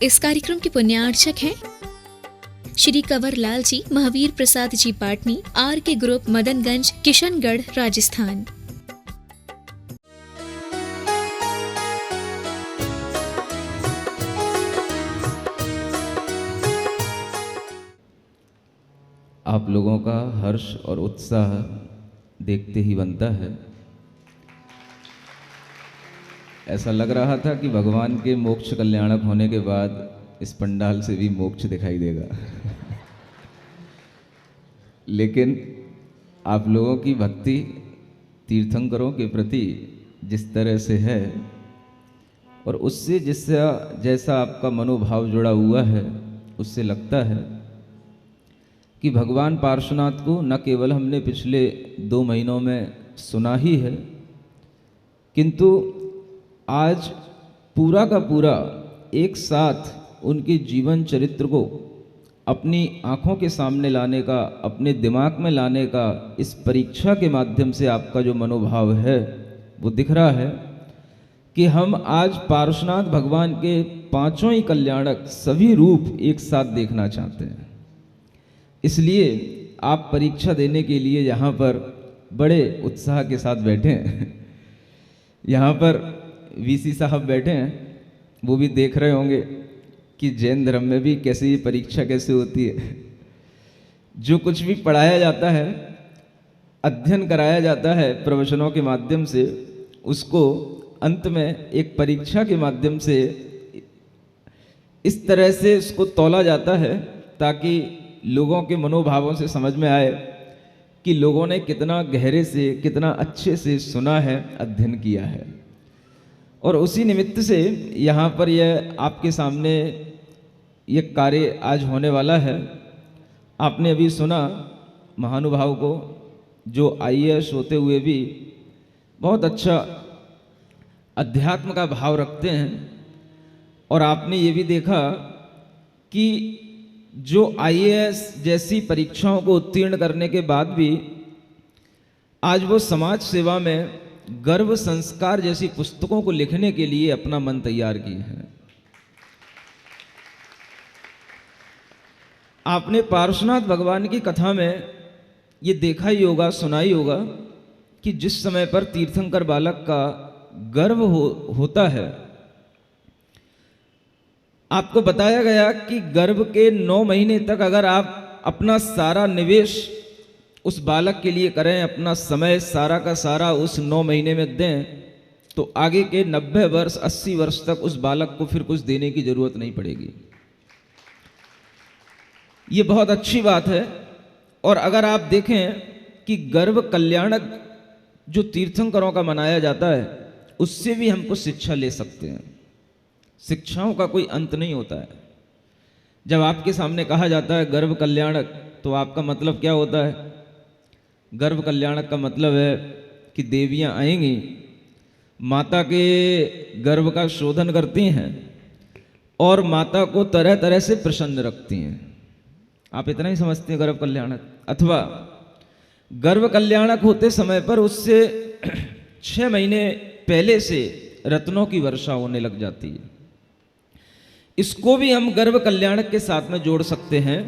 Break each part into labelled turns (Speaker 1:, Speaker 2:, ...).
Speaker 1: इस कार्यक्रम के पुण्यार्चक हैं श्री कंवर लाल जी, महावीर प्रसाद जी पाटनी, आर के ग्रुप, मदनगंज, किशनगढ़, राजस्थान।
Speaker 2: आप लोगों का हर्ष और उत्साह देखते ही बनता है। ऐसा लग रहा था कि भगवान के मोक्ष कल्याणक होने के बाद इस पंडाल से भी मोक्ष दिखाई देगा। लेकिन आप लोगों की भक्ति तीर्थंकरों के प्रति जिस तरह से है और उससे जैसा आपका मनोभाव जुड़ा हुआ है, उससे लगता है कि भगवान पार्श्वनाथ को न केवल हमने पिछले 2 महीनों में सुना ही है, किंतु आज पूरा का पूरा एक साथ उनके जीवन चरित्र को अपनी आँखों के सामने लाने का, अपने दिमाग में लाने का, इस परीक्षा के माध्यम से आपका जो मनोभाव है वो दिख रहा है कि हम आज पार्श्वनाथ भगवान के 5 ही कल्याणक सभी रूप एक साथ देखना चाहते हैं। इसलिए आप परीक्षा देने के लिए यहाँ पर बड़े उत्साह के साथ बैठे हैं। यहाँ पर वीसी साहब बैठे हैं, वो भी देख रहे होंगे कि जैन धर्म में भी कैसे ये परीक्षा कैसे होती है। जो कुछ भी पढ़ाया जाता है, अध्ययन कराया जाता है प्रवचनों के माध्यम से, उसको अंत में एक परीक्षा के माध्यम से इस तरह से उसको तौला जाता है ताकि लोगों के मनोभावों से समझ में आए कि लोगों ने कितना गहरे से, कितना अच्छे से सुना है, अध्ययन किया है। और उसी निमित्त से यहाँ पर यह आपके सामने ये कार्य आज होने वाला है। आपने अभी सुना महानुभाव को, जो IAS होते हुए भी बहुत अच्छा अध्यात्म का भाव रखते हैं। और आपने ये भी देखा कि जो IAS जैसी परीक्षाओं को उत्तीर्ण करने के बाद भी आज वो समाज सेवा में गर्व संस्कार जैसी पुस्तकों को लिखने के लिए अपना मन तैयार किए हैं। आपने पार्श्वनाथ भगवान की कथा में ये देखा ही होगा, सुना ही होगा कि जिस समय पर तीर्थंकर बालक का गर्भ होता है, आपको बताया गया कि गर्भ के 9 महीने तक अगर आप अपना सारा निवेश उस बालक के लिए करें, अपना समय सारा का सारा उस 9 महीने में दें, तो आगे के 90 वर्ष 80 वर्ष तक उस बालक को फिर कुछ देने की जरूरत नहीं पड़ेगी। ये बहुत अच्छी बात है। और अगर आप देखें कि गर्भ कल्याणक जो तीर्थंकरों का मनाया जाता है, उससे भी हम कुछ शिक्षा ले सकते हैं। शिक्षाओं का कोई अंत नहीं होता है। जब आपके सामने कहा जाता है गर्भ कल्याणक, तो आपका मतलब क्या होता है? गर्भ कल्याणक का मतलब है कि देवियां आएंगी, माता के गर्भ का शोधन करती हैं और माता को तरह तरह से प्रसन्न रखती हैं। आप इतना ही समझते हैं गर्भ कल्याणक। अथवा गर्भ कल्याणक होते समय पर उससे 6 महीने पहले से रत्नों की वर्षा होने लग जाती है। इसको भी हम गर्भ कल्याणक के साथ में जोड़ सकते हैं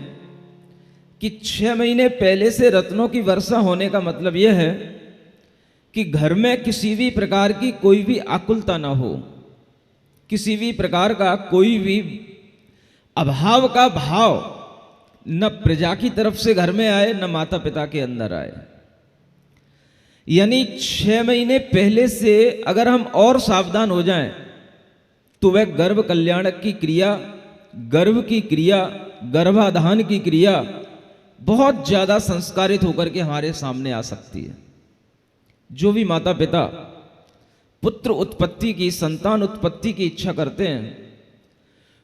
Speaker 2: कि 6 महीने पहले से रत्नों की वर्षा होने का मतलब यह है कि घर में किसी भी प्रकार की कोई भी आकुलता ना हो, किसी भी प्रकार का कोई भी अभाव का भाव न प्रजा की तरफ से घर में आए, न माता पिता के अंदर आए। यानी 6 महीने पहले से अगर हम और सावधान हो जाएं, तो वह गर्भ कल्याणक की क्रिया, गर्भ की क्रिया, गर्भाधान की क्रिया बहुत ज्यादा संस्कारित होकर के हमारे सामने आ सकती है। जो भी माता पिता पुत्र उत्पत्ति की, संतान उत्पत्ति की इच्छा करते हैं,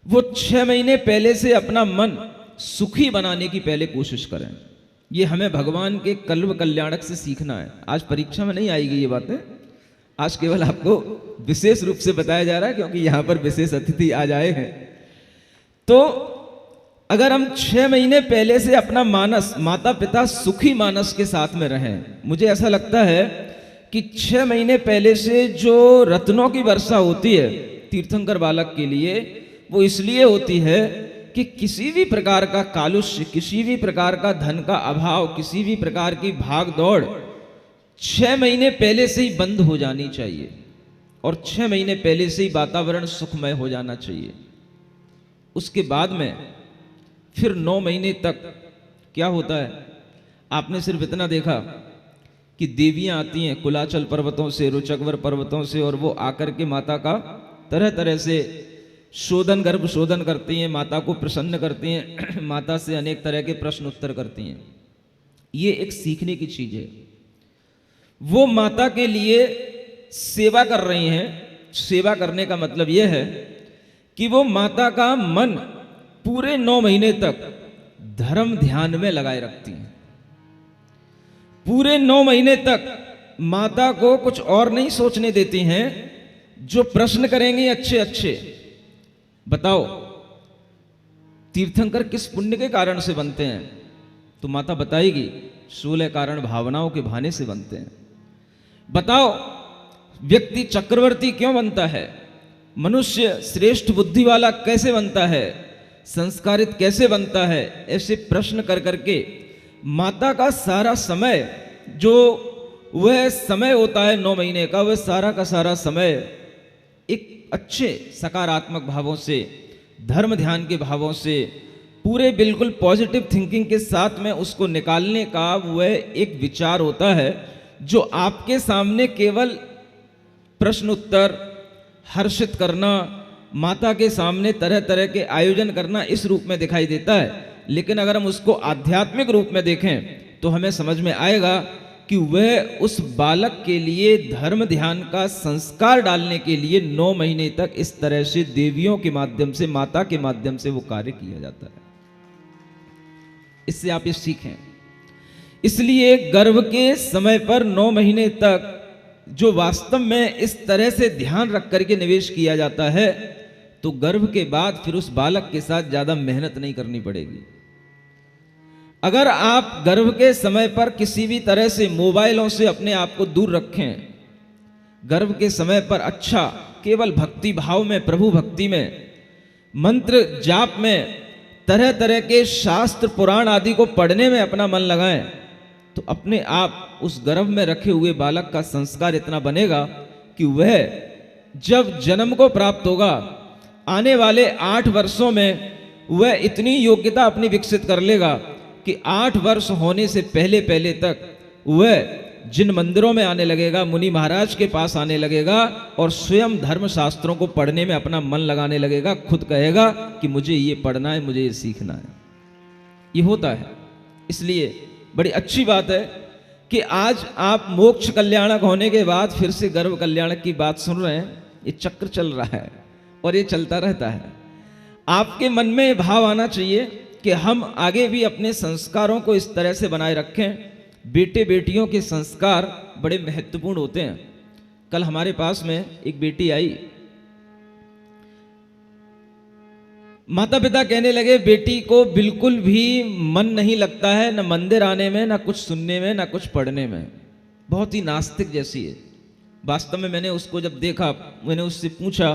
Speaker 2: वो 6 महीने पहले से अपना मन सुखी बनाने की पहले कोशिश करें। ये हमें भगवान के कल्प कल्याणक से सीखना है। आज परीक्षा में नहीं आएगी ये बातें, आज केवल आपको विशेष रूप से बताया जा रहा है क्योंकि यहां पर विशेष अतिथि आज आए हैं। तो अगर हम 6 महीने पहले से अपना मानस, माता पिता सुखी मानस के साथ में रहें, मुझे ऐसा लगता है कि 6 महीने पहले से जो रत्नों की वर्षा होती है तीर्थंकर बालक के लिए, वो इसलिए होती है कि किसी भी प्रकार का कालुष्य, किसी भी प्रकार का धन का अभाव, किसी भी प्रकार की भाग दौड़ 6 महीने पहले से ही बंद हो जानी चाहिए और 6 महीने पहले से ही वातावरण सुखमय हो जाना चाहिए। उसके बाद में फिर 9 महीने तक क्या होता है, आपने सिर्फ इतना देखा कि देवियां आती हैं कुलाचल पर्वतों से, रुचकवर पर्वतों से, और वो आकर के माता का तरह तरह से शोधन, गर्भ शोधन करती हैं, माता को प्रसन्न करती हैं, माता से अनेक तरह के प्रश्न उत्तर करती हैं। ये एक सीखने की चीज है। वो माता के लिए सेवा कर रही हैं। सेवा करने का मतलब यह है कि वो माता का मन पूरे 9 महीने तक धर्म ध्यान में लगाए रखती हैं। पूरे 9 महीने तक माता को कुछ और नहीं सोचने देती हैं। जो प्रश्न करेंगी अच्छे अच्छे, बताओ तीर्थंकर किस पुण्य के कारण से बनते हैं, तो माता बताएगी 16 कारण भावनाओं के भाने से बनते हैं। बताओ व्यक्ति चक्रवर्ती क्यों बनता है, मनुष्य श्रेष्ठ बुद्धि वाला कैसे बनता है, संस्कारित कैसे बनता है। ऐसे प्रश्न कर करके माता का सारा समय, जो वह समय होता है 9 महीने का, वह सारा का सारा समय एक अच्छे सकारात्मक भावों से, धर्म ध्यान के भावों से, पूरे बिल्कुल पॉजिटिव थिंकिंग के साथ में उसको निकालने का वह एक विचार होता है, जो आपके सामने केवल प्रश्न उत्तर, हर्षित करना, माता के सामने तरह तरह के आयोजन करना इस रूप में दिखाई देता है। लेकिन अगर हम उसको आध्यात्मिक रूप में देखें तो हमें समझ में आएगा कि वह उस बालक के लिए धर्म ध्यान का संस्कार डालने के लिए 9 महीने तक इस तरह से देवियों के माध्यम से, माता के माध्यम से वो कार्य किया जाता है। इससे आप ये सीखें। इसलिए गर्भ के समय पर 9 महीने तक जो वास्तव में इस तरह से ध्यान रख करके निवेश किया जाता है, तो गर्भ के बाद फिर उस बालक के साथ ज्यादा मेहनत नहीं करनी पड़ेगी। अगर आप गर्भ के समय पर किसी भी तरह से मोबाइलों से अपने आप को दूर रखें, गर्भ के समय पर अच्छा केवल भक्ति भाव में, प्रभु भक्ति में, मंत्र जाप में, तरह तरह के शास्त्र पुराण आदि को पढ़ने में अपना मन लगाएं, तो अपने आप उस गर्भ में रखे हुए बालक का संस्कार इतना बनेगा कि वह जब जन्म को प्राप्त होगा, आने वाले 8 वर्षों में वह इतनी योग्यता अपनी विकसित कर लेगा कि 8 वर्ष होने से पहले पहले तक वह जिन मंदिरों में आने लगेगा, मुनि महाराज के पास आने लगेगा और स्वयं धर्म शास्त्रों को पढ़ने में अपना मन लगाने लगेगा। खुद कहेगा कि मुझे ये पढ़ना है, मुझे ये सीखना है। ये होता है। इसलिए बड़ी अच्छी बात है कि आज आप मोक्ष कल्याणक होने के बाद फिर से गर्भ कल्याणक की बात सुन रहे हैं। ये चक्र चल रहा है और ये चलता रहता है। आपके मन में भाव आना चाहिए कि हम आगे भी अपने संस्कारों को इस तरह से बनाए रखें। बेटे बेटियों के संस्कार बड़े महत्वपूर्ण होते हैं। कल हमारे पास में एक बेटी आई, माता पिता कहने लगे बेटी को बिल्कुल भी मन नहीं लगता है, न मंदिर आने में, न कुछ सुनने में, न कुछ पढ़ने में, बहुत ही नास्तिक जैसी है। वास्तव में मैंने उसको जब देखा, मैंने उससे पूछा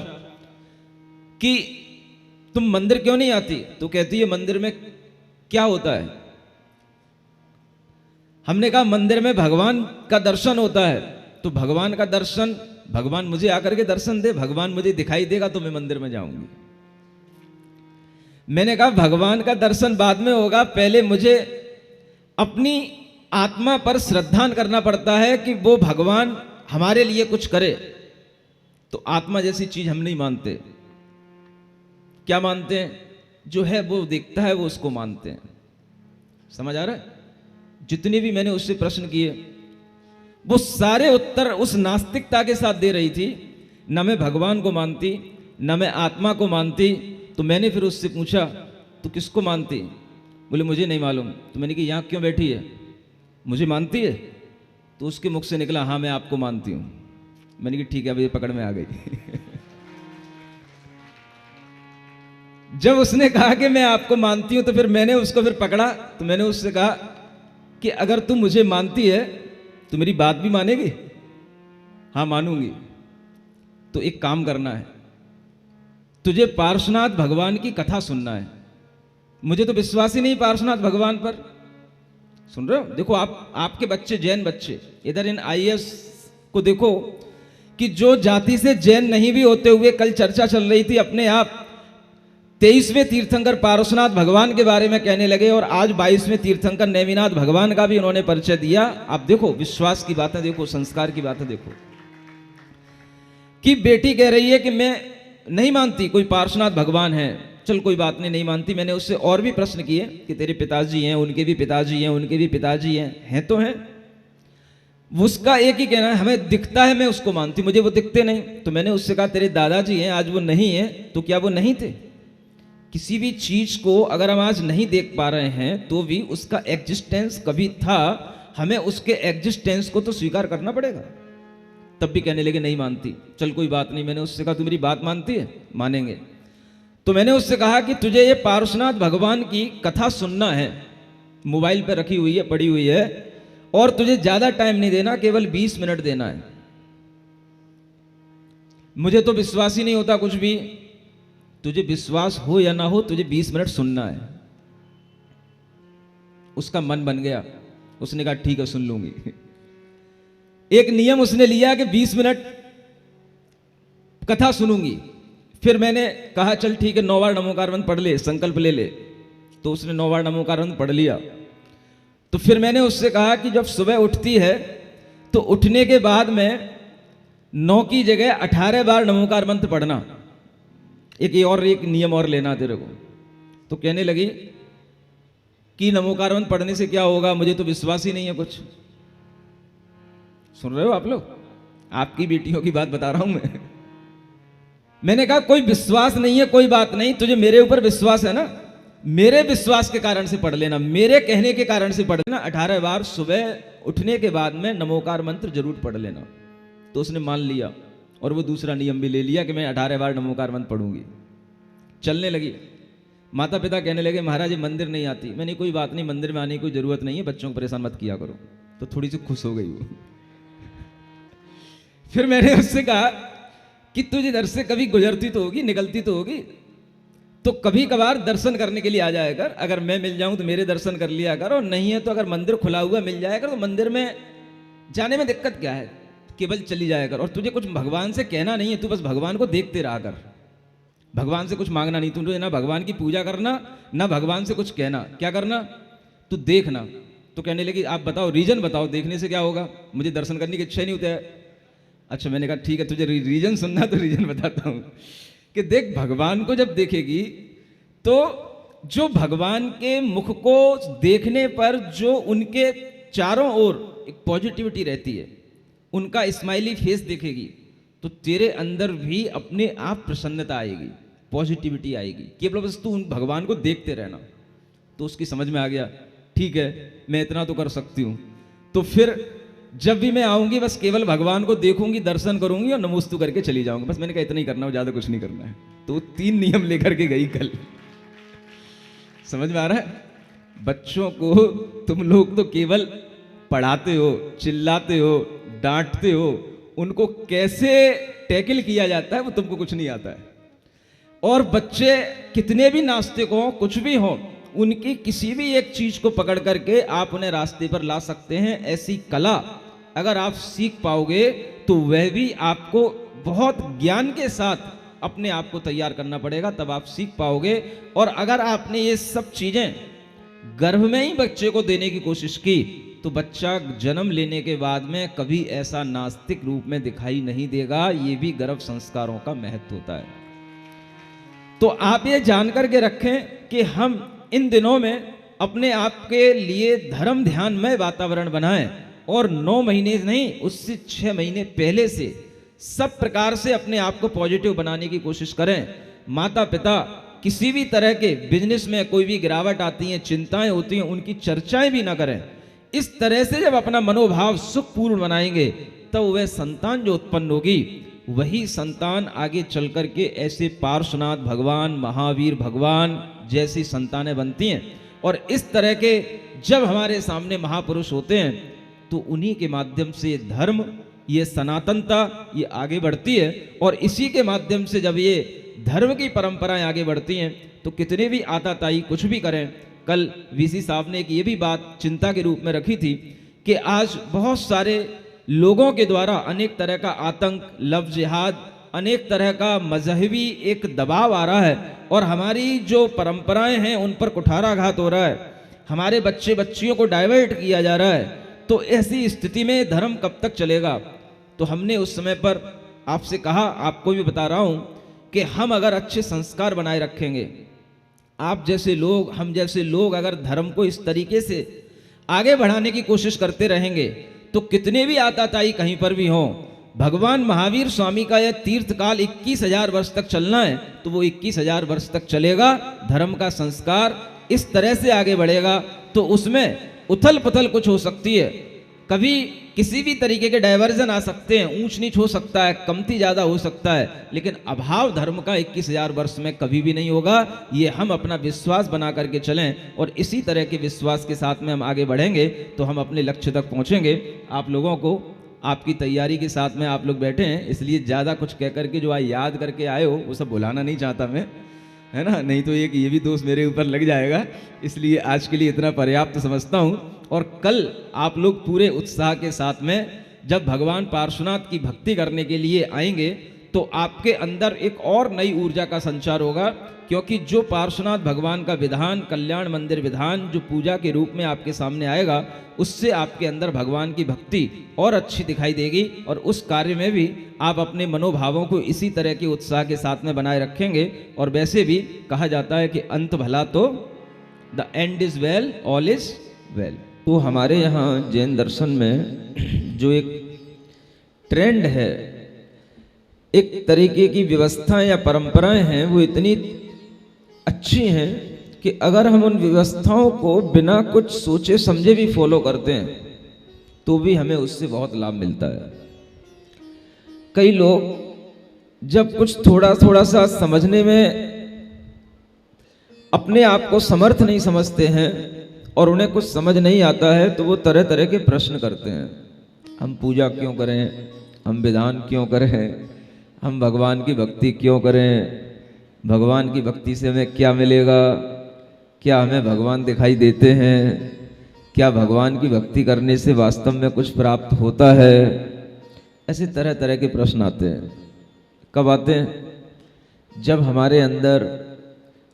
Speaker 2: कि तुम मंदिर क्यों नहीं आती, तो कहती है मंदिर में क्या होता है। हमने कहा मंदिर में भगवान का दर्शन होता है। तो भगवान का दर्शन, भगवान मुझे आकर के दर्शन दे, भगवान मुझे दिखाई देगा तो मैं मंदिर में जाऊंगी। मैंने कहा भगवान का दर्शन बाद में होगा, पहले मुझे अपनी आत्मा पर श्रद्धा करना पड़ता है कि वो भगवान हमारे लिए कुछ करे। तो आत्मा जैसी चीज हम नहीं मानते। क्या मानते हैं? जो है वो दिखता है वो उसको मानते हैं। समझ आ रहा है? जितने भी मैंने उससे प्रश्न किए वो सारे उत्तर उस नास्तिकता के साथ दे रही थी। न मैं भगवान को मानती, न मैं आत्मा को मानती। तो मैंने फिर उससे पूछा तो किसको मानती? बोले मुझे नहीं मालूम। तो मैंने कहा यहाँ क्यों बैठी है, मुझे मानती है? तो उसके मुख से निकला हाँ मैं आपको मानती हूँ। मैंने कहा ठीक है, अब ये पकड़ में आ गई। जब उसने कहा कि मैं आपको मानती हूं तो फिर मैंने उसको फिर पकड़ा। तो मैंने उससे कहा कि अगर तुम मुझे मानती है तो मेरी बात भी मानेगी? हाँ मानूंगी। तो एक काम करना है, तुझे पार्श्वनाथ भगवान की कथा सुनना है। मुझे तो विश्वास ही नहीं पार्श्वनाथ भगवान पर। सुन रहे हो? देखो आपके बच्चे, जैन बच्चे, इधर इन आईएएस को देखो कि जो जाति से जैन नहीं भी होते हुए, कल चर्चा चल रही थी, अपने आप 23वें तीर्थंकर पार्श्वनाथ भगवान के बारे में कहने लगे और आज 22वें तीर्थंकर नेमिनाथ भगवान का भी उन्होंने परिचय दिया। आप देखो, विश्वास की बातें देखो, संस्कार की बातें देखो कि बेटी कह रही है कि मैं नहीं मानती कोई पार्श्वनाथ भगवान है। चल कोई बात नहीं, नहीं मानती। मैंने उससे और भी प्रश्न किए कि तेरे पिताजी हैं, उनके भी पिताजी हैं, उनके भी पिताजी हैं तो हैं। उसका एक ही कहना है, हमें दिखता है मैं उसको मानती, मुझे वो दिखते नहीं। तो मैंने उससे कहा तेरे दादाजी हैं, आज वो नहीं है, तो क्या वो नहीं थे? किसी भी चीज को अगर हम आज नहीं देख पा रहे हैं तो भी उसका एग्जिस्टेंस कभी था, हमें उसके एग्जिस्टेंस को तो स्वीकार करना पड़ेगा। तब भी कहने लगे नहीं मानती। चल कोई बात नहीं। मैंने उससे कहा तू मेरी बात मानती है? मानेंगे। तो मैंने उससे कहा कि तुझे ये पार्श्वनाथ भगवान की कथा सुनना है, मोबाइल पे रखी हुई है, पड़ी हुई है, और तुझे ज्यादा टाइम नहीं देना, केवल 20 मिनट देना है। मुझे तो विश्वास ही नहीं होता कुछ भी। तुझे विश्वास हो या ना हो, तुझे 20 मिनट सुनना है। उसका मन बन गया, उसने कहा ठीक है सुन लूंगी। एक नियम उसने लिया कि 20 मिनट कथा सुनूंगी। फिर मैंने कहा चल ठीक है 9 बार नमोकार मंत्र पढ़ ले, संकल्प ले ले। तो उसने 9 बार नमोकार मंत्र पढ़ लिया। तो फिर मैंने उससे कहा कि जब सुबह उठती है तो उठने के बाद में 9 की जगह 18 बार नमोकार मंत्र पढ़ना। एक नियम और लेना तेरे को। तो कहने लगी कि नमोकार मंत्र पढ़ने से क्या होगा, मुझे तो विश्वास ही नहीं है कुछ। सुन रहे हो आप लोग? आपकी बेटियों की बात बता रहा हूं मैं। मैंने कहा कोई विश्वास नहीं है, कोई बात नहीं, तुझे मेरे ऊपर विश्वास है ना, मेरे विश्वास के कारण से पढ़ लेना, मेरे कहने के कारण से पढ़ लेना। 18 बार सुबह उठने के बाद में नमोकार मंत्र जरूर पढ़ लेना। तो उसने मान लिया और वो दूसरा नियम भी ले लिया कि मैं 18 बार नमोकार मंत्र पढ़ूंगी। चलने लगी। माता पिता कहने लगे महाराज ये मंदिर नहीं आती। मैंने कोई बात नहीं, मंदिर में आने की कोई जरूरत नहीं है, बच्चों को परेशान मत किया करो। तो थोड़ी सी खुश हो गई वो। फिर मैंने उससे कहा कि तुझे इधर से कभी गुजरती तो होगी, निकलती तो होगी, तो कभी कभार दर्शन करने के लिए आ जाया कर। अगर मैं मिल जाऊं तो मेरे दर्शन कर लिया कर, और नहीं है तो अगर मंदिर खुला हुआ मिल जाया कर तो मंदिर में जाने में दिक्कत क्या है, केवल चली जाया कर। और तुझे कुछ भगवान से कहना नहीं है, तू बस भगवान को देखते रहा कर। भगवान से कुछ मांगना नहीं, तुझे ना भगवान की पूजा करना, ना भगवान से कुछ कहना। क्या करना? तू देखना। तो कहने लगी आप बताओ, रीजन बताओ, देखने से क्या होगा, मुझे दर्शन करने की इच्छा ही नहीं होता है। अच्छा मैंने कहा ठीक है, तुझे रीजन सुनना तो रीजन बताता हूं कि देख, भगवान को जब देखेगी तो जो भगवान के मुख को देखने पर जो उनके चारों ओर एक पॉजिटिविटी रहती है, उनका स्माइली फेस देखेगी तो तेरे अंदर भी अपने आप प्रसन्नता आएगी, पॉजिटिविटी आएगी। केवल बस तू उन भगवान को देखते रहना। तो उसकी समझ में आ गया ठीक है मैं इतना तो कर सकती हूं। तो फिर जब भी मैं आऊंगी बस केवल भगवान को देखूंगी, दर्शन करूंगी और नमोस्तु करके चली जाऊंगी। बस मैंने कहा इतना ही करना है, ज्यादा कुछ नहीं करना है। तो 3 नियम लेकर के गई कल। समझ में आ रहा है? बच्चों को तुम लोग तो केवल पढ़ाते हो, चिल्लाते हो, डांटते हो, उनको कैसे टैकल किया जाता है वो तुमको कुछ नहीं आता है। और बच्चे कितने भी नास्तिक हो, कुछ भी हो, उनकी किसी भी एक चीज को पकड़ करके आप उन्हें रास्ते पर ला सकते हैं। ऐसी कला अगर आप सीख पाओगे तो वह भी आपको बहुत ज्ञान के साथ अपने आप को तैयार करना पड़ेगा, तब आप सीख पाओगे। और अगर आपने ये सब चीजें गर्भ में ही बच्चे को देने की कोशिश की तो बच्चा जन्म लेने के बाद में कभी ऐसा नास्तिक रूप में दिखाई नहीं देगा। ये भी गर्भ संस्कारों का महत्व होता है। तो आप ये जानकर के रखें कि हम इन दिनों में अपने आप के लिए धर्म ध्यानमय वातावरण बनाएं और 9 महीने नहीं, उससे 6 महीने पहले से सब प्रकार से अपने आप को पॉजिटिव बनाने की कोशिश करें। माता पिता किसी भी तरह के बिजनेस में कोई भी गिरावट आती है, चिंताएं होती हैं, उनकी चर्चाएं भी ना करें। इस तरह से जब अपना मनोभाव सुखपूर्ण बनाएंगे तब वह संतान जो उत्पन्न होगी वही संतान आगे चल करके ऐसे पार्श्वनाथ भगवान, महावीर भगवान जैसी संतानें बनती हैं। और इस तरह के जब हमारे सामने महापुरुष होते हैं तो उन्हीं के माध्यम से धर्म, ये सनातनता, ये आगे बढ़ती है। और इसी के माध्यम से जब ये धर्म की परंपराएं आगे बढ़ती हैं तो कितने भी आताताई कुछ भी करें। कल वीसी साहब ने एक ये भी बात चिंता के रूप में रखी थी कि आज बहुत सारे लोगों के द्वारा अनेक तरह का आतंक, लव जिहाद, अनेक तरह का मजहबी एक दबाव आ रहा है और हमारी जो परंपराएं हैं उन पर कुठाराघात हो रहा है, हमारे बच्चे बच्चियों को डाइवर्ट किया जा रहा है। तो ऐसी स्थिति में धर्म कब तक चलेगा? तो हमने उस समय पर आपसे कहा, आपको भी बता रहा हूं कि हम अगर अच्छे संस्कार बनाए रखेंगे, आप जैसे लोग, हम जैसे लोग अगर धर्म को इस तरीके से आगे बढ़ाने की कोशिश करते रहेंगे तो कितने भी आताताई कहीं पर भी हों, भगवान महावीर स्वामी का यह तीर्थकाल 21,000 वर्ष तक चलना है तो वो 21,000 वर्ष तक चलेगा। धर्म का संस्कार इस तरह से आगे बढ़ेगा तो उसमें उथल पुथल कुछ हो सकती है, कभी किसी भी तरीके के डाइवर्जन आ सकते हैं, ऊंच नीच हो सकता है, कमती ज़्यादा हो सकता है, लेकिन अभाव धर्म का 21,000 वर्ष में कभी भी नहीं होगा। ये हम अपना विश्वास बना करके चलें और इसी तरह के विश्वास के साथ में हम आगे बढ़ेंगे तो हम अपने लक्ष्य तक पहुँचेंगे। आप लोगों को आपकी तैयारी के साथ में आप लोग बैठे हैं, इसलिए ज़्यादा कुछ कह करके जो याद करके आए हो वो सब भुलाना नहीं चाहता मैं, है ना, नहीं तो ये भी दोष मेरे ऊपर लग जाएगा। इसलिए आज के लिए इतना पर्याप्त समझता हूँ। और कल आप लोग पूरे उत्साह के साथ में जब भगवान पार्श्वनाथ की भक्ति करने के लिए आएंगे तो आपके अंदर एक और नई ऊर्जा का संचार होगा, क्योंकि जो पार्श्वनाथ भगवान का विधान, कल्याण मंदिर विधान जो पूजा के रूप में आपके सामने आएगा, उससे आपके अंदर भगवान की भक्ति और अच्छी दिखाई देगी और उस कार्य में भी आप अपने मनोभावों को इसी तरह के उत्साह के साथ में बनाए रखेंगे। और वैसे भी कहा जाता है कि अंत भला तो the end is well, all is well. तो हमारे यहाँ जैन दर्शन में जो एक ट्रेंड है, एक तरीके की व्यवस्थाएं या परंपराएं हैं, वो इतनी अच्छी हैं कि अगर हम उन व्यवस्थाओं को बिना कुछ सोचे समझे भी फॉलो करते हैं तो भी हमें उससे बहुत लाभ मिलता है। कई लोग जब कुछ थोड़ा थोड़ा सा समझने में अपने आप को समर्थ नहीं समझते हैं और उन्हें कुछ समझ नहीं आता है तो वो तरह तरह के प्रश्न करते हैं। हम पूजा क्यों करें, हम विधान क्यों करें, हम भगवान की भक्ति क्यों करें, भगवान की भक्ति से हमें क्या मिलेगा, क्या हमें भगवान दिखाई देते हैं, क्या भगवान की भक्ति करने से वास्तव में कुछ प्राप्त होता है। ऐसे तरह तरह के प्रश्न आते हैं। कब आते हैं? जब हमारे अंदर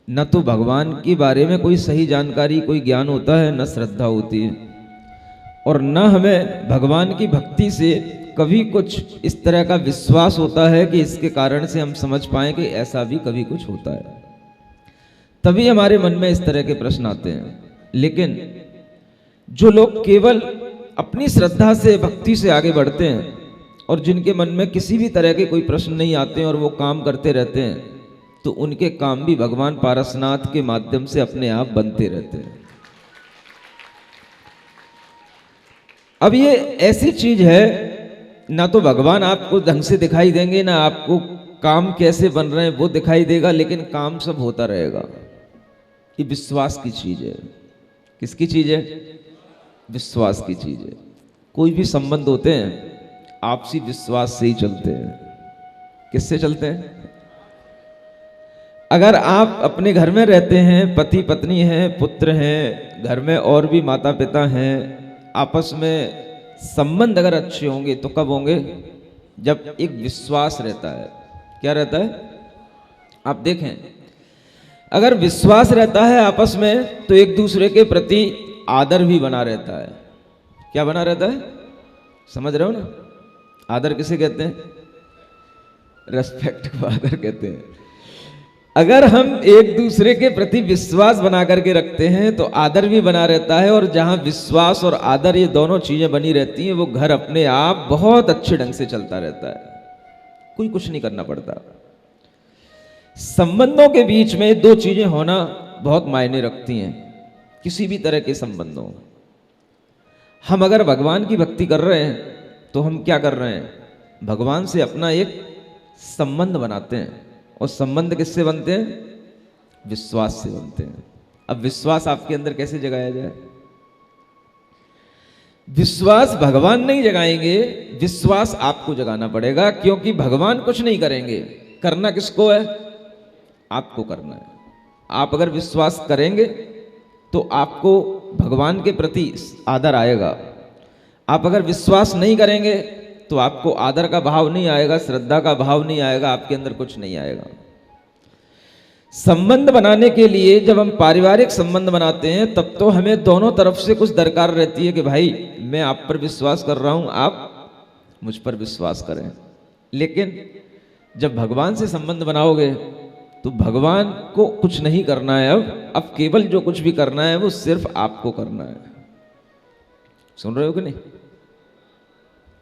Speaker 2: न तो भगवान के बारे में कोई सही जानकारी, कोई ज्ञान होता है, न श्रद्धा होती है, और न हमें भगवान की भक्ति से कभी कुछ इस तरह का विश्वास होता है कि इसके कारण से हम समझ पाएं कि ऐसा भी कभी कुछ होता है। तभी हमारे मन में इस तरह के प्रश्न आते हैं। लेकिन जो लोग केवल अपनी श्रद्धा से, भक्ति से आगे बढ़ते हैं और जिनके मन में किसी भी तरह के कोई प्रश्न नहीं आते हैं और वो काम करते रहते हैं, तो उनके काम भी भगवान पारसनाथ के माध्यम से अपने आप बनते रहते हैं। अब ये ऐसी चीज है, ना तो भगवान आपको ढंग से दिखाई देंगे, ना आपको काम कैसे बन रहे हैं वो दिखाई देगा, लेकिन काम सब होता रहेगा। ये विश्वास की चीज है। किसकी चीज है? विश्वास की चीज है। कोई भी संबंध होते हैं आपसी विश्वास से ही चलते हैं। किससे चलते हैं? अगर आप अपने घर में रहते हैं, पति पत्नी हैं, पुत्र हैं, घर में और भी माता पिता हैं, आपस में संबंध अगर अच्छे होंगे तो कब होंगे? जब एक विश्वास रहता है। क्या रहता है? आप देखें, अगर विश्वास रहता है आपस में तो एक दूसरे के प्रति आदर भी बना रहता है। क्या बना रहता है? समझ रहे हो ना? आदर किसे कहते हैं? रेस्पेक्ट को आदर कहते हैं। अगर हम एक दूसरे के प्रति विश्वास बना करके रखते हैं तो आदर भी बना रहता है, और जहां विश्वास और आदर ये दोनों चीजें बनी रहती हैं वो घर अपने आप बहुत अच्छे ढंग से चलता रहता है। कोई कुछ नहीं करना पड़ता। संबंधों के बीच में दो चीजें होना बहुत मायने रखती हैं, किसी भी तरह के संबंधों। हम अगर भगवान की भक्ति कर रहे हैं तो हम क्या कर रहे हैं? भगवान से अपना एक संबंध बनाते हैं। और संबंध किससे बनते हैं? विश्वास से बनते हैं। अब विश्वास आपके अंदर कैसे जगाया जाए? विश्वास भगवान नहीं जगाएंगे, विश्वास आपको जगाना पड़ेगा, क्योंकि भगवान कुछ नहीं करेंगे। करना किसको है? आपको करना है। आप अगर विश्वास करेंगे तो आपको भगवान के प्रति आदर आएगा। आप अगर विश्वास नहीं करेंगे तो आपको आदर का भाव नहीं आएगा, श्रद्धा का भाव नहीं आएगा, आपके अंदर कुछ नहीं आएगा। संबंध बनाने के लिए जब हम पारिवारिक संबंध बनाते हैं तब तो हमें दोनों तरफ से कुछ दरकार रहती है कि भाई मैं आप पर विश्वास कर रहा हूं, आप मुझ पर विश्वास करें। लेकिन जब भगवान से संबंध बनाओगे तो भगवान को कुछ नहीं करना है। अब केवल जो कुछ भी करना है वो सिर्फ आपको करना है। सुन रहे हो कि नहीं?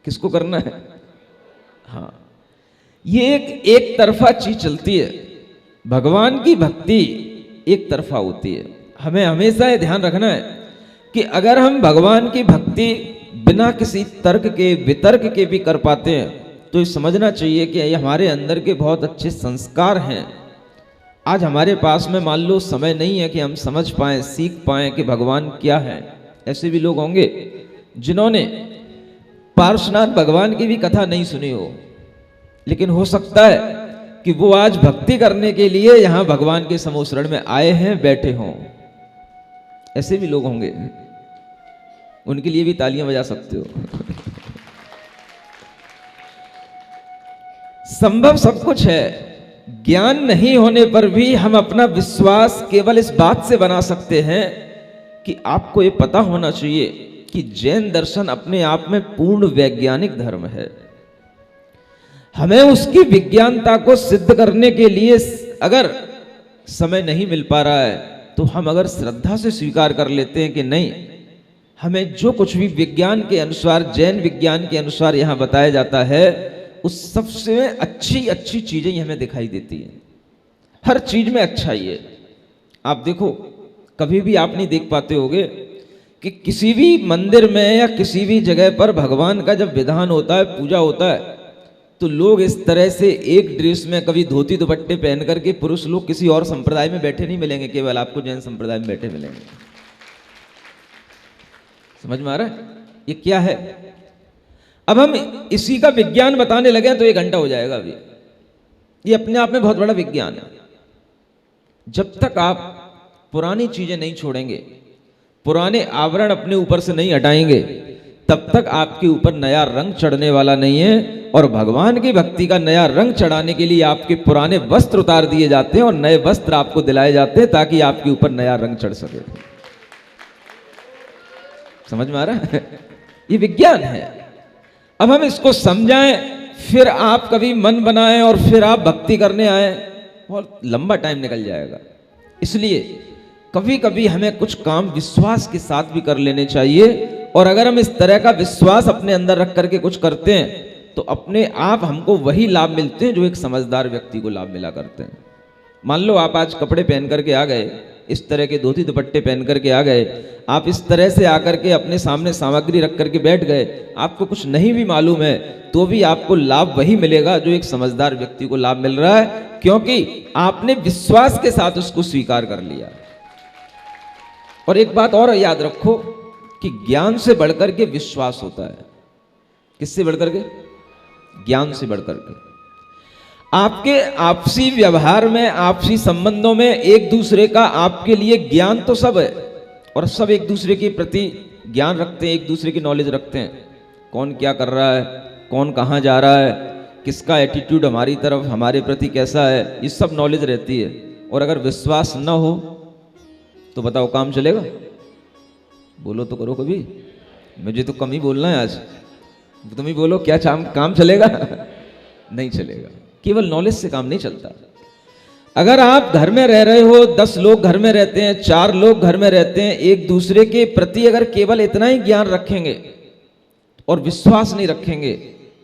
Speaker 2: किसको करना है? हाँ, ये एक तरफा चीज चलती है। भगवान की भक्ति एक तरफा होती है। हमें हमेशा ये ध्यान रखना है कि अगर हम भगवान की भक्ति बिना किसी तर्क के वितर्क के भी कर पाते हैं तो ये समझना चाहिए कि ये हमारे अंदर के बहुत अच्छे संस्कार हैं। आज हमारे पास में मान लो समय नहीं है कि हम समझ पाएं, सीख पाएं कि भगवान क्या है। ऐसे भी लोग होंगे जिन्होंने पार्श्वनाथ भगवान की भी कथा नहीं सुनी हो, लेकिन हो सकता है कि वो आज भक्ति करने के लिए यहां भगवान के समोसरण में आए हैं, बैठे हों। ऐसे भी लोग होंगे, उनके लिए भी तालियां बजा सकते हो। संभव सब कुछ है। ज्ञान नहीं होने पर भी हम अपना विश्वास केवल इस बात से बना सकते हैं कि आपको ये पता होना चाहिए कि जैन दर्शन अपने आप में पूर्ण वैज्ञानिक धर्म है। हमें उसकी विज्ञानता को सिद्ध करने के लिए अगर समय नहीं मिल पा रहा है तो हम अगर श्रद्धा से स्वीकार कर लेते हैं कि नहीं, हमें जो कुछ भी विज्ञान के अनुसार, जैन विज्ञान के अनुसार यहां बताया जाता है, उस सबसे अच्छी चीजें हमें दिखाई देती हैं। हर चीज में अच्छा ही है। आप देखो, कभी भी आप नहीं देख पाते होगे कि किसी भी मंदिर में या किसी भी जगह पर भगवान का जब विधान होता है, पूजा होता है, तो लोग इस तरह से एक ड्रेस में, कभी धोती दुपट्टे पहन करके पुरुष लोग किसी और संप्रदाय में बैठे नहीं मिलेंगे, केवल आपको जैन संप्रदाय में बैठे मिलेंगे। समझ में आ रहा है ये क्या है? अब हम इसी का विज्ञान बताने लगे तो 1 घंटा हो जाएगा। अभी ये अपने आप में बहुत बड़ा विज्ञान है। जब तक आप पुरानी चीजें नहीं छोड़ेंगे, पुराने आवरण अपने ऊपर से नहीं हटाएंगे, तब तक आपके ऊपर नया रंग चढ़ने वाला नहीं है। और भगवान की भक्ति का नया रंग चढ़ाने के लिए आपके पुराने वस्त्र उतार दिए जाते हैं और नए वस्त्र आपको दिलाए जाते हैं ताकि आपके ऊपर नया रंग चढ़ सके। समझ में आ रहा है? ये विज्ञान है। अब हम इसको समझाएं, फिर आप कभी मन बनाएं और फिर आप भक्ति करने आए, बहुत लंबा टाइम निकल जाएगा। इसलिए कभी कभी हमें कुछ काम विश्वास के साथ भी कर लेने चाहिए। और अगर हम इस तरह का विश्वास अपने अंदर रख करके कुछ करते हैं तो अपने आप हमको वही लाभ मिलते हैं जो एक समझदार व्यक्ति को लाभ मिला करते हैं। मान लो आप आज कपड़े पहन करके आ गए, इस तरह के धोती दुपट्टे पहन करके आ गए, आप इस तरह से आकर के अपने सामने सामग्री रख करके बैठ गए, आपको कुछ नहीं भी मालूम है तो भी आपको लाभ वही मिलेगा जो एक समझदार व्यक्ति को लाभ मिल रहा है, क्योंकि आपने विश्वास के साथ उसको स्वीकार कर लिया। और एक बात और याद रखो कि ज्ञान से बढ़कर के विश्वास होता है। किससे बढ़कर के? ज्ञान से बढ़कर के। आपके आपसी व्यवहार में, आपसी संबंधों में एक दूसरे का आपके लिए ज्ञान तो सब है और सब एक दूसरे के प्रति ज्ञान रखते हैं, एक दूसरे की नॉलेज रखते हैं। कौन क्या कर रहा है, कौन कहाँ जा रहा है, किसका एटीट्यूड हमारी तरफ, हमारे प्रति कैसा है, ये सब नॉलेज रहती है। और अगर विश्वास न हो तो बताओ काम चलेगा? बोलो तो करो कभी। मुझे तो कम ही बोलना है आज, तुम ही बोलो, क्या काम चलेगा? नहीं चलेगा। केवल नॉलेज से काम नहीं चलता। अगर आप घर में रह रहे हो, 10 लोग घर में रहते हैं, 4 लोग घर में रहते हैं, एक दूसरे के प्रति अगर केवल इतना ही ज्ञान रखेंगे और विश्वास नहीं रखेंगे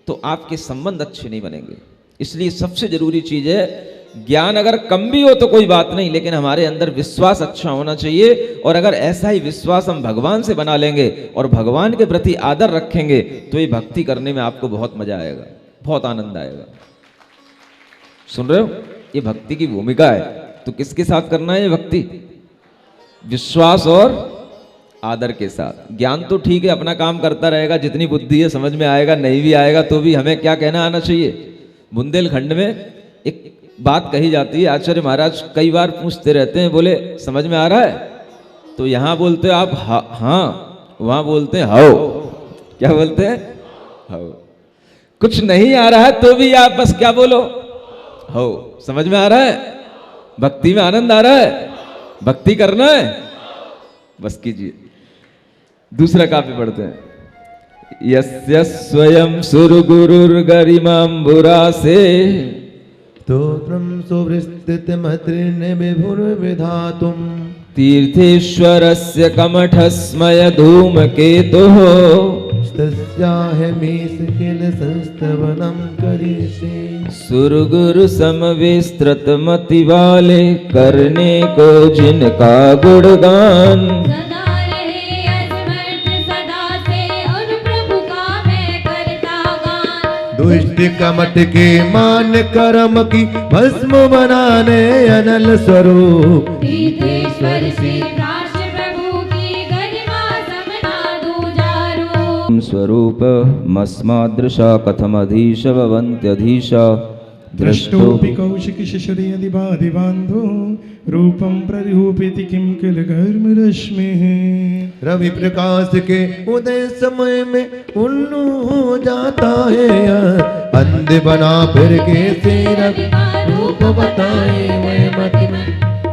Speaker 2: तो आपके संबंध अच्छे नहीं बनेंगे। इसलिए सबसे जरूरी चीज है, ज्ञान अगर कम भी हो तो कोई बात नहीं, लेकिन हमारे अंदर विश्वास अच्छा होना चाहिए। और अगर ऐसा ही विश्वास हम भगवान से बना लेंगे और भगवान के प्रति आदर रखेंगे तो ये भक्ति करने में आपको बहुत मजा आएगा, बहुत आनंद आएगा। सुन रहे हो? ये भक्ति की भूमिका है। तो किसके साथ करना है ये भक्ति? विश्वास और आदर के साथ। ज्ञान तो ठीक है, अपना काम करता रहेगा, जितनी बुद्धि है समझ में आएगा, नहीं भी आएगा तो भी हमें क्या कहना आना चाहिए। बुंदेलखंड में एक बात कही जाती है, आचार्य महाराज कई बार पूछते रहते हैं, बोले समझ में आ रहा है? तो यहां बोलते आप हाँ, वहां बोलते हैं हाओ। क्या बोलते हैं? हाओ। कुछ नहीं आ रहा है तो भी आप बस क्या बोलो? हाओ। समझ में आ रहा है? भक्ति में आनंद आ रहा है? भक्ति करना है, बस कीजिए। दूसरा काव्य पढ़ते हैं। यस्य स्वयं सुरगुरुर्गरिमाम्बुरासे
Speaker 3: स्तोत्रं सुविस्तृतमत्रिर्न विभुर्विधातुम्
Speaker 2: तीर्थेश्वरस्य कमठस्मय धूमकेतुः
Speaker 3: तस्याहमेष किल संस्तवनं करिष्ये
Speaker 2: सुरगुरु समविस्तृत मति वाले करने को जिनका गुणगान
Speaker 4: सदा रहे अस्मर्थ सदा से उन प्रभु का मैं करता गान।
Speaker 3: दुष्ट कमट के मान कर्म की भस्म बनाने अनल स्वरूप
Speaker 4: तीर्थेश्वर श्री राष्ट्र प्रभु की गरिमा समना दूजारू।
Speaker 2: स्वरूप मस्मादृशा कथमधीश भवन्त्यधीशा
Speaker 5: दृष्टोऽपि कौशिकशिशुर्यदिबाधिबान्धो रूपं प्ररूपेति किं किल गर्मरश्मिः।
Speaker 3: रवि प्रकाश के उदय समय में उल्लू हो जाता है अंधे बना फिर के से रवि का रूप बताए वह मति में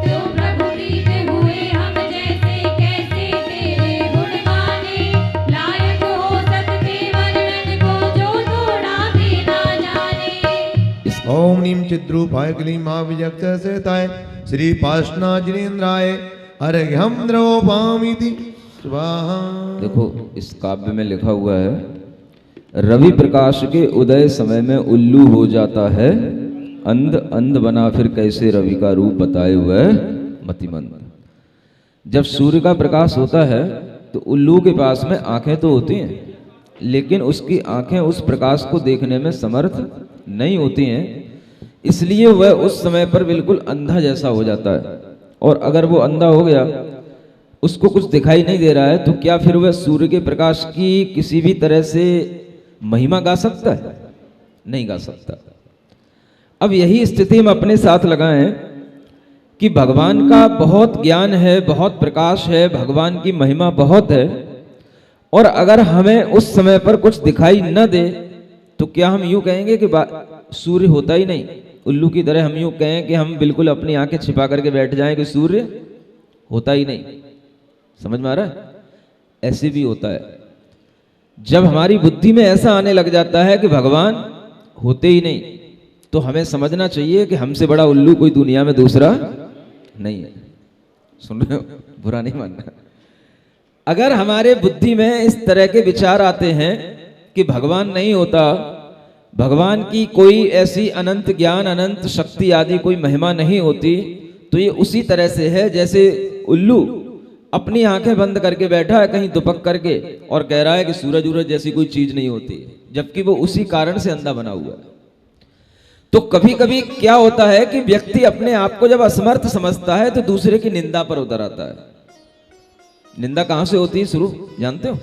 Speaker 4: जो प्रभु प्रीत हुए हम जैसे कैसे तेरे गुण गाने। लायक हो सत्य वर्णन को जो थोड़ा भी ना जाने।
Speaker 3: ओम नीम चिद्रूपाय क्लीं महाविजक्तसेताय श्री पार्श्वनाथ अर्घ्यं द्रवपामीति स्वाहा।
Speaker 2: देखो इस काव्य में लिखा हुआ है, रवि प्रकाश के उदय समय में उल्लू हो जाता है, अंध बना फिर कैसे रवि का रूप बताए हुए मतिमंद। जब सूर्य का प्रकाश होता है तो उल्लू के पास में आंखें तो होती हैं, लेकिन उसकी आंखें उस प्रकाश को देखने में समर्थ नहीं होती हैं, इसलिए वह उस समय पर बिल्कुल अंधा जैसा हो जाता है। और अगर वो अंधा हो गया, उसको कुछ दिखाई नहीं दे रहा है, तो क्या फिर वह सूर्य के प्रकाश की किसी भी तरह से महिमा गा सकता है? नहीं गा सकता। अब यही स्थिति हम अपने साथ लगाएं कि भगवान का बहुत ज्ञान है, बहुत प्रकाश है, भगवान की महिमा बहुत है, और अगर हमें उस समय पर कुछ दिखाई न दे तो क्या हम यूं कहेंगे कि सूर्य होता ही नहीं? उल्लू की तरह हम यूं कहें कि हम बिल्कुल अपनी आंखें छिपा करके बैठ जाएं कि सूर्य होता ही नहीं? समझ में आ रहा है? ऐसे भी होता है। जब हमारी बुद्धि में ऐसा आने लग जाता है कि भगवान होते ही नहीं, तो हमें समझना चाहिए कि हमसे बड़ा उल्लू कोई दुनिया में दूसरा नहीं है। सुन रहे हो? बुरा नहीं मानना। अगर हमारे बुद्धि में इस तरह के विचार आते हैं कि भगवान नहीं होता, भगवान की कोई ऐसी अनंत ज्ञान, अनंत शक्ति आदि कोई महिमा नहीं होती, तो ये उसी तरह से है जैसे उल्लू अपनी आंखें बंद करके बैठा है कहीं दुपक करके और कह रहा है कि सूरज उरज जैसी कोई चीज नहीं होती, जबकि वो उसी कारण से अंधा बना हुआ है। तो कभी कभी क्या होता है कि व्यक्ति अपने आप को जब असमर्थ समझता है तो दूसरे की निंदा पर उतर आता है। निंदा कहां से होती है शुरू जानते हो?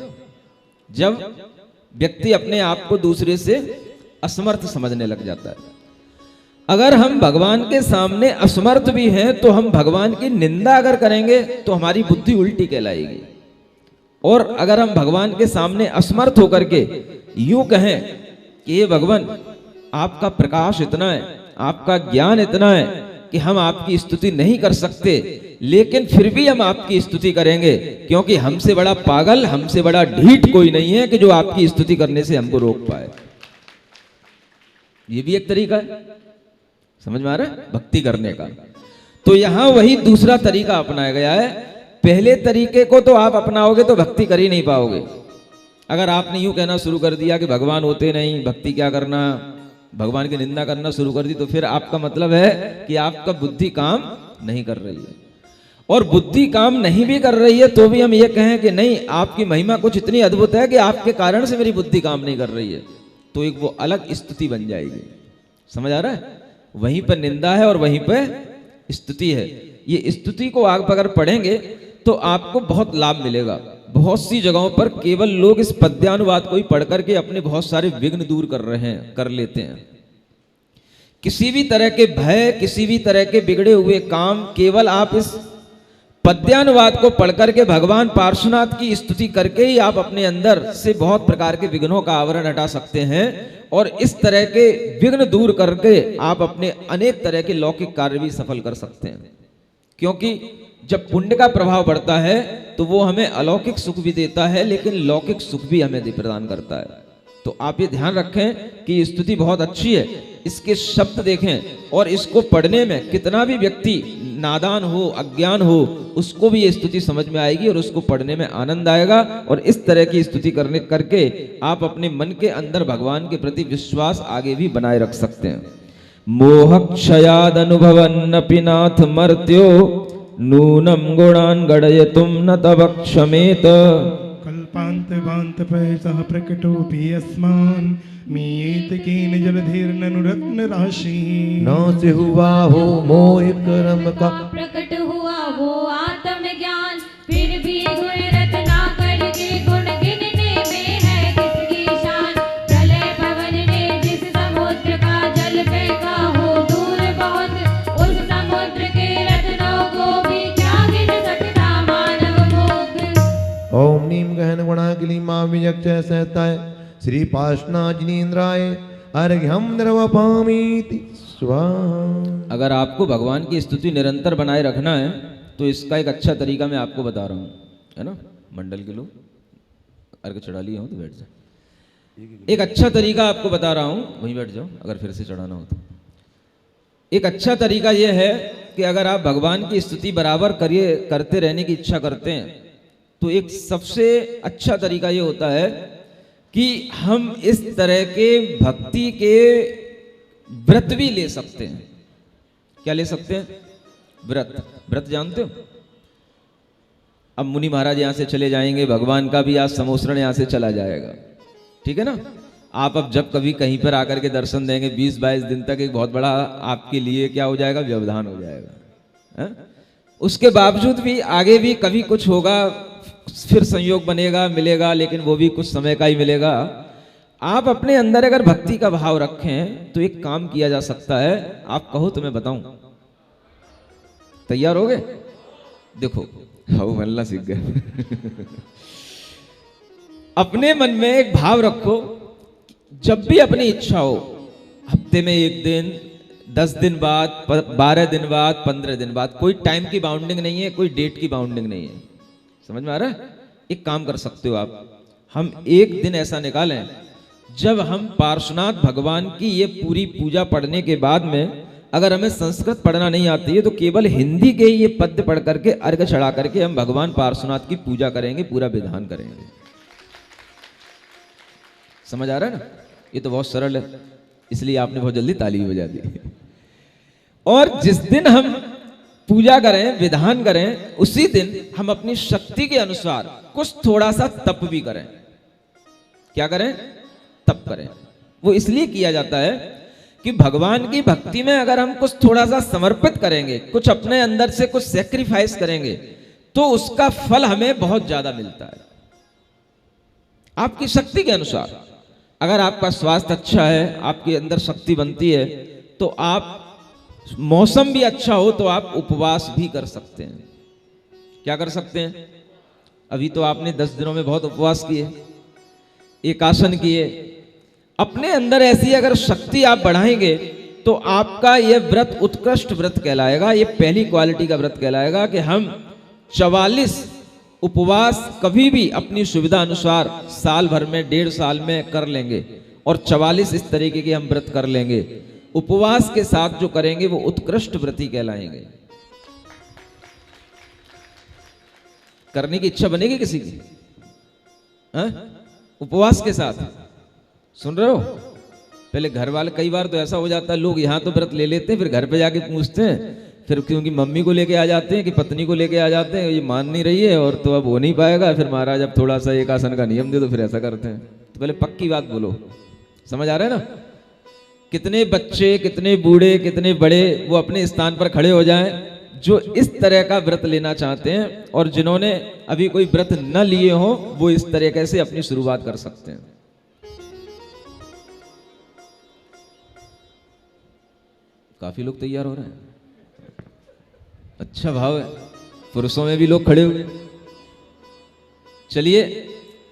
Speaker 2: जब व्यक्ति अपने आप को दूसरे से असमर्थ समझने लग जाता है। अगर हम भगवान के सामने असमर्थ भी हैं तो हम भगवान की निंदा अगर करेंगे तो हमारी बुद्धि उल्टी कहलाएगी। और अगर हम भगवान के सामने असमर्थ होकर के यूं कहें कि ये भगवान आपका प्रकाश इतना है, आपका ज्ञान इतना है कि हम आपकी स्तुति नहीं कर सकते, लेकिन फिर भी हम आपकी स्तुति करेंगे क्योंकि हमसे बड़ा पागल, हमसे बड़ा ढीठ कोई नहीं है कि जो आपकी स्तुति करने से हमको रोक पाए। ये भी एक तरीका है, समझ में आ रहा है, भक्ति करने का। तो यहां वही दूसरा तरीका अपनाया गया है। पहले तरीके को तो आप अपनाओगे तो भक्ति कर ही नहीं पाओगे। अगर आपने यूं कहना शुरू कर दिया कि भगवान होते नहीं, भक्ति क्या करना, भगवान की निंदा करना शुरू कर दी, तो फिर आपका मतलब है कि आपका बुद्धि काम नहीं कर रही है। और बुद्धि काम नहीं भी कर रही है तो भी हम ये कहें कि नहीं, आपकी महिमा कुछ इतनी अद्भुत है कि आपके कारण से मेरी बुद्धि काम नहीं कर रही है, तो एक वो अलग स्तुति बन जाएगी। समझ आ रहा है? वहीं पर निंदा है और वहीं पर स्तुति है। ये स्तुति को आप अगर पढ़ेंगे तो आपको बहुत लाभ मिलेगा। बहुत सी जगहों पर केवल लोग इस पद्यानुवाद को ही पढ़ करके अपने बहुत सारे विघ्न दूर कर लेते हैं। किसी भी तरह के भय, किसी भी तरह के बिगड़े हुए काम, केवल आप इस पद्यानुवाद को पढ़ करके भगवान पार्श्वनाथ की स्तुति करके ही आप अपने अंदर से बहुत प्रकार के विघ्नों का आवरण हटा सकते हैं और इस तरह के विघ्न दूर करके आप अपने अनेक तरह के लौकिक कार्य भी सफल कर सकते हैं। क्योंकि जब पुण्य का प्रभाव बढ़ता है तो वो हमें अलौकिक सुख भी देता है, लेकिन लौकिक सुख भी हमें प्रदान करता है। तो आप ये ध्यान रखें कि ये स्तुति बहुत अच्छी है, इसके शब्द देखें और इसको पढ़ने में कितना भी व्यक्ति नादान हो, अज्ञान हो, उसको भी ये स्तुति समझ में आएगी और उसको पढ़ने में आनंद आएगा। और इस तरह की स्तुति करके आप अपने मन के अंदर भगवान के प्रति विश्वास आगे भी बनाए रख सकते हैं। मोहक्षयाद अनुभवन्नपि नाथ मर्त्यो नूनम गुणान गणयतुम न तव क्षमेत।
Speaker 5: कल्पांत वांत पैसः प्रकटोऽपि अस्मान् मीयेत केन जलधिर्ननु रत्न राशि।
Speaker 3: न से हुआ हो मोह कर्म का
Speaker 4: प्रकट हुआ वो आत्म ज्ञान, फिर भी गुण रत्ना करके गुण गिनने में है किसकी शान। प्रलय पवन ने जिस समुद्र का जल फेंका हो दूर बहुत, उस समुद्र के रत्नों को भी क्या गिन सकता मानव मूर्ख।
Speaker 3: ओम नीम गहन गुणागिली मां विजक्षय सहताय श्री पार्श्वनाथ अर्घ्यम द्रवपामीति स्वाहा।
Speaker 2: अगर आपको भगवान की स्तुति निरंतर बनाए रखना है तो इसका एक अच्छा तरीका मैं आपको बता रहा हूँ, है ना। मंडल के लोग अर्घ चढ़ा लिए हो तो बैठ जाओ। एक अच्छा तरीका आपको बता रहा हूँ, वहीं बैठ जाओ अगर फिर से चढ़ाना हो तो। एक अच्छा तरीका यह है कि अगर आप भगवान की स्तुति बराबर करते रहने की इच्छा करते हैं तो एक सबसे अच्छा तरीका ये होता है कि हम इस तरह के भक्ति के व्रत भी ले सकते हैं। क्या ले सकते हैं? व्रत जानते हो? अब मुनि महाराज यहां से चले जाएंगे, भगवान का भी आज समोसरण यहां से चला जाएगा, ठीक है ना। आप अब जब कभी कहीं पर आकर के दर्शन देंगे 20-22 दिन तक एक बहुत बड़ा आपके लिए क्या हो जाएगा, व्यवधान हो जाएगा, है? उसके बावजूद भी आगे भी कभी कुछ होगा, फिर संयोग बनेगा, मिलेगा, लेकिन वो भी कुछ समय का ही मिलेगा। आप अपने अंदर अगर भक्ति का भाव रखें तो एक काम किया जा सकता है। आप कहो तो मैं बताऊं, तैयार हो गए? देखो हाउ मल्ला सीख गए। अपने मन में एक भाव रखो, जब भी अपनी इच्छा हो, हफ्ते में 1 दिन, 10 दिन बाद, 12 दिन बाद, 15 दिन बाद, कोई टाइम की बाउंडिंग नहीं है, कोई डेट की बाउंडिंग नहीं है। समझ में आ रहा है? एक काम कर सकते हो आप, हम एक दिन ऐसा निकालें जब हम पार्श्वनाथ भगवान की ये पूरी पूजा पढ़ने के बाद में, अगर हमें संस्कृत पढ़ना नहीं आती है तो केवल हिंदी के ये पद्य पढ़ करके अर्घ चढ़ा करके हम भगवान पार्श्वनाथ की पूजा करेंगे, पूरा विधान करेंगे। समझ आ रहा है ना? ये तो बहुत सरल है, इसलिए आपने बहुत जल्दी ताली बजा दी। और जिस दिन हम पूजा करें, विधान करें, उसी दिन हम अपनी शक्ति के अनुसार कुछ थोड़ा सा तप भी करें। क्या करें? तप करें। वो इसलिए किया जाता है कि भगवान की भक्ति में अगर हम कुछ थोड़ा सा समर्पित करेंगे, कुछ अपने अंदर से कुछ सेक्रीफाइस करेंगे, तो उसका फल हमें बहुत ज्यादा मिलता है। आपकी शक्ति के अनुसार, अगर आपका स्वास्थ्य अच्छा है, आपके अंदर शक्ति बनती है, तो आप, मौसम भी अच्छा हो तो आप उपवास भी कर सकते हैं। क्या कर सकते हैं? अभी तो आपने 10 दिनों में बहुत उपवास किए, एकासन किए। अपने अंदर ऐसी अगर शक्ति आप बढ़ाएंगे तो आपका यह व्रत उत्कृष्ट व्रत कहलाएगा। ये पहली क्वालिटी का व्रत कहलाएगा कि हम 44 उपवास कभी भी अपनी सुविधा अनुसार साल भर में, 1.5 साल में कर लेंगे, और 44 इस तरीके के हम व्रत कर लेंगे। उपवास के साथ जो करेंगे वो उत्कृष्ट व्रती कहलाएंगे। करने की इच्छा बनेगी किसी की? उपवास के साथ, सुन रहे हो? पहले घर वाले, कई बार तो ऐसा हो जाता है, लोग यहाँ तो व्रत ले लेते हैं, फिर घर पे जाके पूछते हैं, फिर क्योंकि मम्मी को लेके आ जाते हैं कि पत्नी को लेके आ जाते हैं, ये मान नहीं रही है और तो अब हो नहीं पाएगा, फिर महाराज अब थोड़ा सा एक आसन का नियम दे दो, फिर ऐसा करते हैं। तो पहले पक्की बात बोलो। समझ आ रहा है ना? कितने बच्चे, कितने बूढ़े, कितने बड़े वो अपने स्थान पर खड़े हो जाएं जो इस तरह का व्रत लेना चाहते हैं, और जिन्होंने अभी कोई व्रत न लिए हो वो इस तरीके से अपनी शुरुआत कर सकते हैं। काफी लोग तैयार हो रहे हैं, अच्छा भाव है, पुरुषों में भी लोग खड़े हुए। चलिए,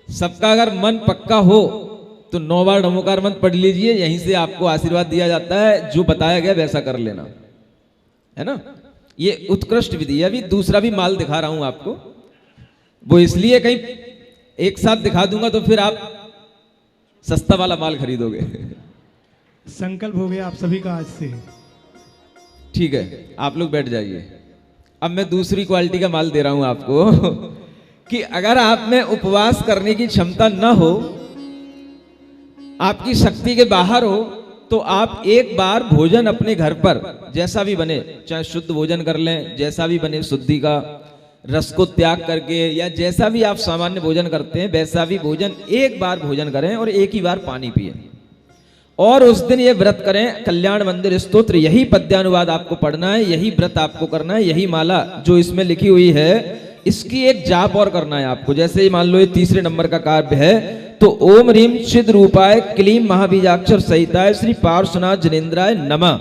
Speaker 2: सबका अगर मन पक्का हो तो 9 बार नमोकार मंत्र पढ़ लीजिए, यहीं से आपको आशीर्वाद दिया जाता है, जो बताया गया वैसा कर लेना, है ना। ये उत्कृष्ट विधि है। अभी दूसरा भी माल दिखा रहा हूं आपको, वो इसलिए कहीं एक साथ दिखा दूंगा तो फिर आप सस्ता वाला माल खरीदोगे।
Speaker 5: संकल्प हो गया आप सभी का आज से।
Speaker 2: ठीक है, आप लोग बैठ जाइए। अब मैं दूसरी क्वालिटी का माल दे रहा हूं आपको कि अगर आप में उपवास करने की क्षमता न हो, आपकी शक्ति के बाहर हो, तो आप एक बार भोजन अपने घर पर जैसा भी बने, चाहे शुद्ध भोजन कर लें, जैसा भी बने, शुद्धि का रस को त्याग करके, या जैसा भी आप सामान्य भोजन करते हैं वैसा भी भोजन एक बार भोजन करें और एक ही बार पानी पिए। और उस दिन ये व्रत करें, कल्याण मंदिर स्तोत्र, यही पद्यानुवाद आपको पढ़ना है, यही व्रत आपको करना है, यही माला जो इसमें लिखी हुई है इसकी एक जाप और करना है आपको। जैसे ही मान लो ये तीसरे नंबर का काव्य है, तो ओम ह्रीम चिद रूपाय क्लीम महाबीजाक्षर सहिताय श्री पार्श्वनाथ जनेन्द्राय नमः।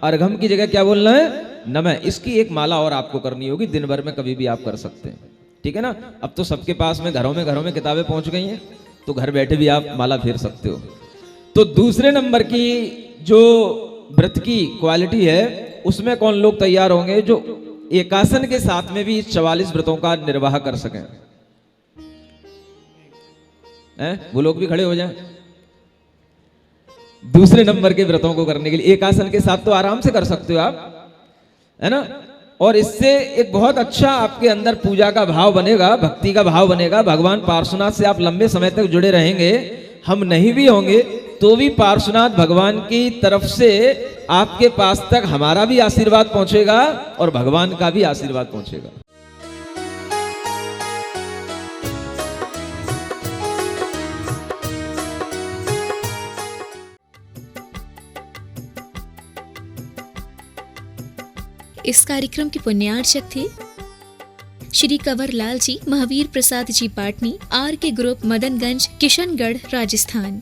Speaker 2: अर्घम की जगह क्या बोलना है? नमः। इसकी एक माला और आपको करनी होगी, दिन भर में कभी भी आप कर सकते हैं, ठीक है ना। अब तो सबके पास में घरों में किताबें पहुंच गई हैं, तो घर बैठे भी आप माला फेर सकते हो। तो दूसरे नंबर की जो व्रत की क्वालिटी है, उसमें कौन लोग तैयार होंगे जो एकासन के साथ में भी 44 व्रतों का निर्वाह कर सकें? वो लोग भी खड़े हो जाएं। दूसरे नंबर के व्रतों को करने के लिए एकासन के साथ तो आराम से कर सकते हो आप, है ना। और इससे एक बहुत अच्छा आपके अंदर पूजा का भाव बनेगा, भक्ति का भाव बनेगा। भगवान पार्श्वनाथ से आप लंबे समय तक जुड़े रहेंगे। हम नहीं भी होंगे तो भी पार्श्वनाथ भगवान की तरफ से आपके पास तक हमारा भी आशीर्वाद पहुंचेगा और भगवान का भी आशीर्वाद पहुंचेगा।
Speaker 1: इस कार्यक्रम के पुण्यार्चक थे श्री कंवर लाल जी, महावीर प्रसाद जी पाटनी, आर के ग्रुप, मदनगंज, किशनगढ़, राजस्थान।